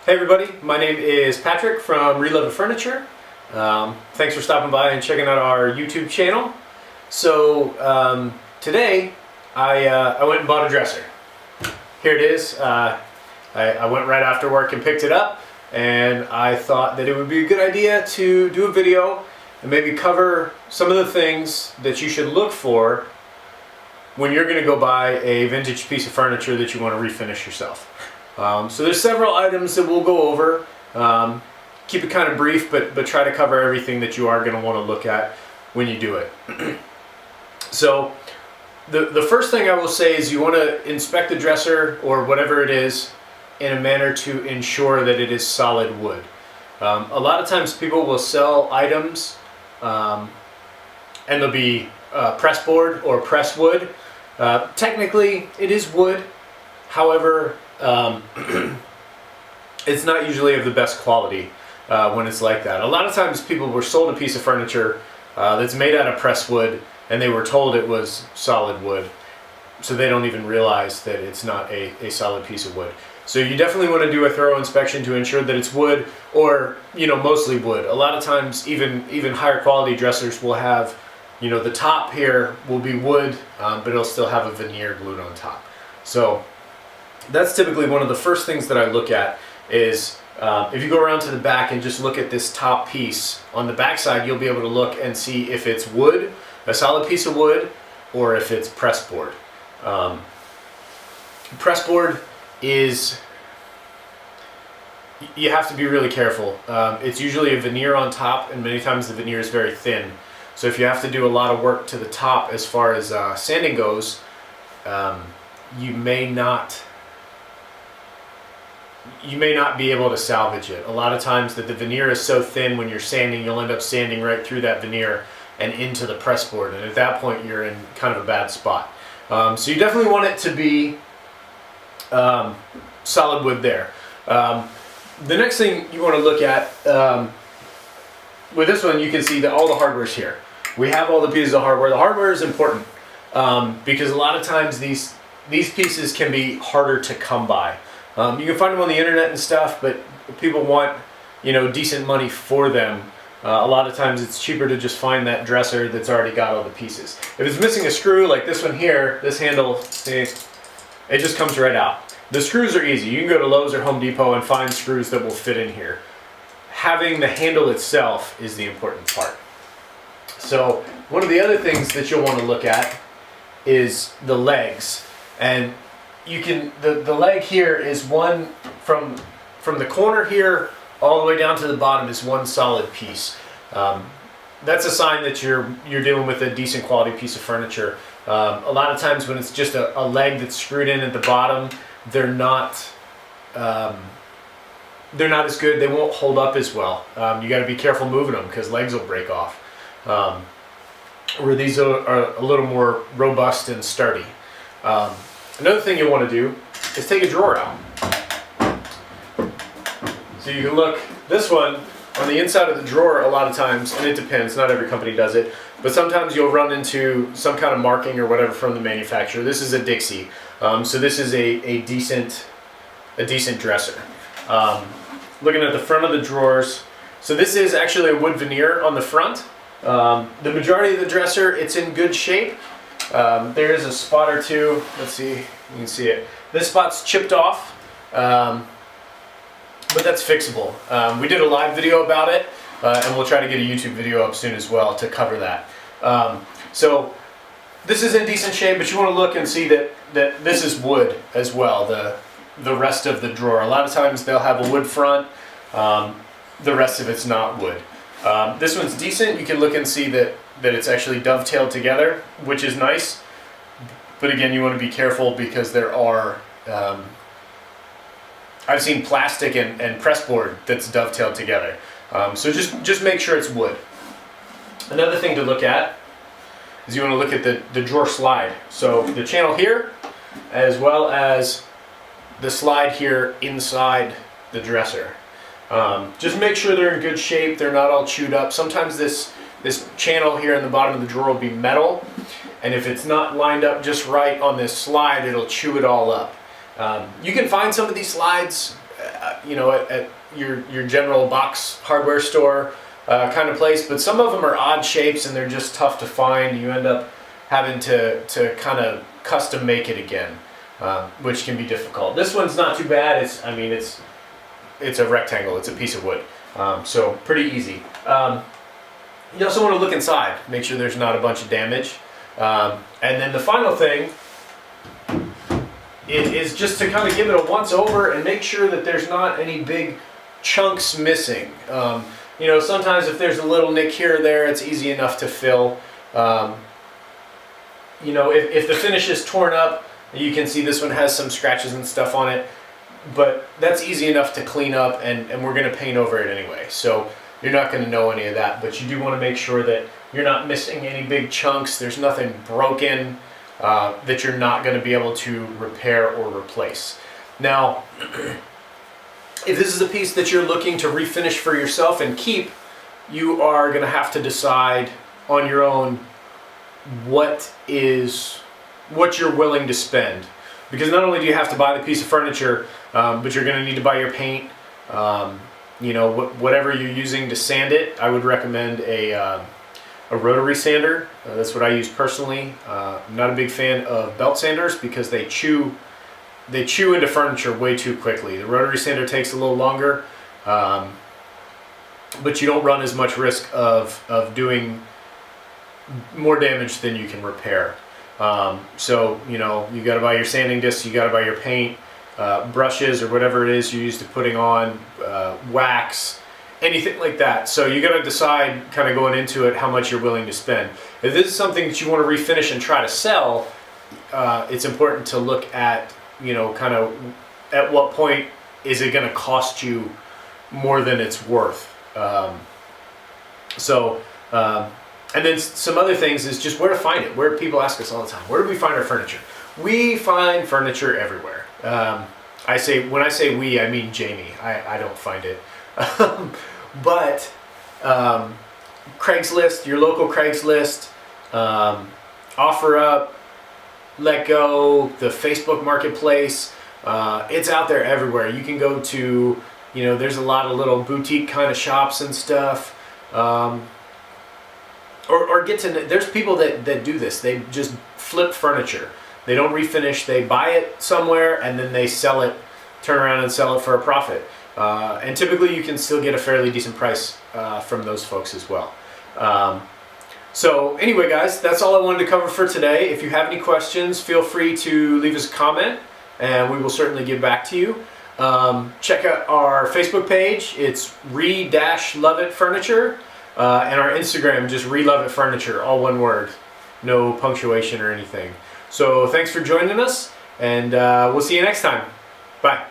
Hey everybody, my name is Patrick from Reloaded Furniture. Thanks for stopping by and checking out our YouTube channel. So today I went and bought a dresser. Here it is. I went right after work and picked it up, and I thought that it would be a good idea to do a video and maybe cover some of the things that you should look for when you're going to go buy a vintage piece of furniture that you want to refinish yourself. So there's several items that we'll go over. Keep it kind of brief, but try to cover everything that you are going to want to look at when you do it. So the first thing I will say is you want to inspect the dresser or whatever it is in a manner to ensure that it is solid wood. A lot of times people will sell items and they'll be pressboard or press wood. Technically it is wood, however it's not usually of the best quality when it's like that. A lot of times people were sold a piece of furniture that's made out of press wood and they were told it was solid wood, so they don't even realize that it's not a solid piece of wood. So you definitely want to do a thorough inspection to ensure that it's wood, or mostly wood. A lot of times even higher quality dressers will have, the top here will be wood, but it'll still have a veneer glued on top. So that's typically one of the first things that I look at is if you go around to the back and just look at this top piece. On the back side, you'll be able to look and see if it's wood, a solid piece of wood, or if it's pressboard. Pressboard is, you have to be really careful. It's usually a veneer on top, and many times the veneer is very thin. So if you have to do a lot of work to the top as far as sanding goes, you may not be able to salvage it. A lot of times that the veneer is so thin, when you're sanding, you'll end up sanding right through that veneer and into the pressboard, and at that point you're in kind of a bad spot. So you definitely want it to be solid wood there. The next thing you want to look at, with this one, you can see that all the hardware's here. We have all the pieces of hardware. The hardware is important because a lot of times these pieces can be harder to come by. You can find them on the internet and stuff, but people want, decent money for them. A lot of times it's cheaper to just find that dresser that's already got all the pieces. If it's missing a screw, like this one here, this handle, see, it just comes right out. The screws are easy. You can go to Lowe's or Home Depot and find screws that will fit in here. Having the handle itself is the important part. So one of the other things that you'll want to look at is the legs. And you can, the leg here is one from the corner here all the way down to the bottom is one solid piece. That's a sign that you're dealing with a decent quality piece of furniture. A lot of times when it's just a leg that's screwed in at the bottom, they're not as good. They won't hold up as well. You got to be careful moving them because legs will break off. Where these are a little more robust and sturdy. Another thing you'll want to do is take a drawer out. So you can look, this one, on the inside of the drawer a lot of times, and it depends, not every company does it, but sometimes you'll run into some kind of marking or whatever from the manufacturer. This is a Dixie, so this is a decent dresser. Looking at the front of the drawers, so this is actually a wood veneer on the front. The majority of the dresser, it's in good shape. There is a spot or two, let's see, you can see it. This spot's chipped off, but that's fixable. We did a live video about it, and we'll try to get a YouTube video up soon as well to cover that. So this is in decent shape, but you want to look and see that this is wood as well, the rest of the drawer. A lot of times they'll have a wood front, the rest of it's not wood. This one's decent. You can look and see that it's actually dovetailed together, which is nice. But again, you want to be careful because there are, I've seen plastic and pressboard that's dovetailed together. So just make sure it's wood. Another thing to look at is you want to look at the drawer slide. So the channel here, as well as the slide here inside the dresser. Just make sure they're in good shape, they're not all chewed up. Sometimes this channel here in the bottom of the drawer will be metal, and if it's not lined up just right on this slide, it'll chew it all up. You can find some of these slides at your general box hardware store kind of place, but some of them are odd shapes and they're just tough to find. You end up having to kind of custom make it again, which can be difficult. This one's not too bad. It's a rectangle. It's a piece of wood, so pretty easy. You also want to look inside, make sure there's not a bunch of damage, and then the final thing is just to kind of give it a once over and make sure that there's not any big chunks missing. Sometimes if there's a little nick here or there, it's easy enough to fill. If the finish is torn up, you can see this one has some scratches and stuff on it, but that's easy enough to clean up, and we're going to paint over it anyway. So you're not going to know any of that, but you do want to make sure that you're not missing any big chunks. There's nothing broken that you're not going to be able to repair or replace. Now, if this is a piece that you're looking to refinish for yourself and keep, you are going to have to decide on your own what you're willing to spend. Because not only do you have to buy the piece of furniture, but you're going to need to buy your paint. Whatever you're using to sand it, I would recommend a rotary sander. That's what I use personally. I'm not a big fan of belt sanders because they chew into furniture way too quickly. The rotary sander takes a little longer, but you don't run as much risk of doing more damage than you can repair. So you got to buy your sanding discs, you got to buy your paint, brushes or whatever it is you use to putting on, wax, anything like that. So you got to decide kind of going into it how much you're willing to spend. If this is something that you want to refinish and try to sell, it's important to look at kind of at what point is it going to cost you more than it's worth. And then some other things is just where to find it. Where people ask us all the time, where do we find our furniture? We find furniture everywhere. When I say we, I mean Jamie. I don't find it. But Craigslist, your local Craigslist, OfferUp, Let Go, the Facebook Marketplace, it's out there everywhere. You can go to, there's a lot of little boutique kind of shops and stuff. Or get to, there's people that do this. They just flip furniture. They don't refinish, they buy it somewhere and then they sell it, turn around and sell it for a profit. And typically you can still get a fairly decent price from those folks as well. So anyway guys, that's all I wanted to cover for today. If you have any questions, feel free to leave us a comment and we will certainly get back to you. Check out our Facebook page, it's re-love it furniture. And our Instagram, just re-love it furniture, all one word, no punctuation or anything. So thanks for joining us, and we'll see you next time. Bye.